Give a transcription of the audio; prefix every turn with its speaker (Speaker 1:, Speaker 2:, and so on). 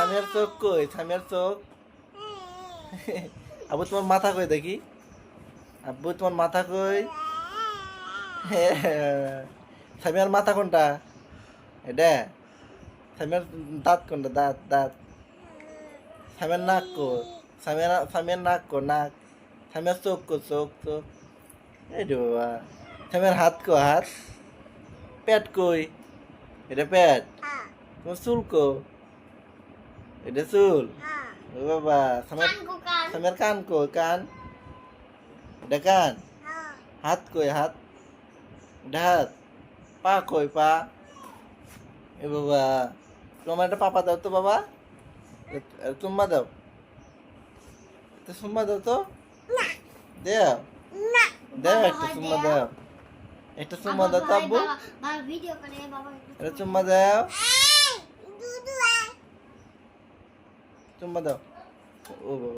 Speaker 1: সামিয়ার চোখ কই? সামিয়ার চোখ? আব্বু তোমার মাথা কই দেখি? আব্বু তোমার মাথা কই? সামিয়ার মাথা কোনটা? এটা? সামিয়ার দাঁত কোনটা? দাঁত দাঁত। সামিয়ার নাক কো? সামিয়ার নাক কো? নাক। সামিয়ার চোখ কো? চোখ চোখ। এই রে বাবা। সামিয়ার হাত কো? হাত। পেট কই? এটা পেট। তোমার চুল কো? এটা চুল। ও বাবা। সামিয়ার কান কো? কান। এটা কান। হাত কই? হাত। এটা হাত। পা কই? পা। এ বাবা, তোমার একটা পাপা দাও তো বাবা, চুম্মা দাও, একটা চুম্মা দাও তো, দেও দেও, একটা চুম্মা দাও, একটা চুম্মা দাও তো আব্বু, একটা চুম্মা দাও, চুম্মা দাও। ও বাবা।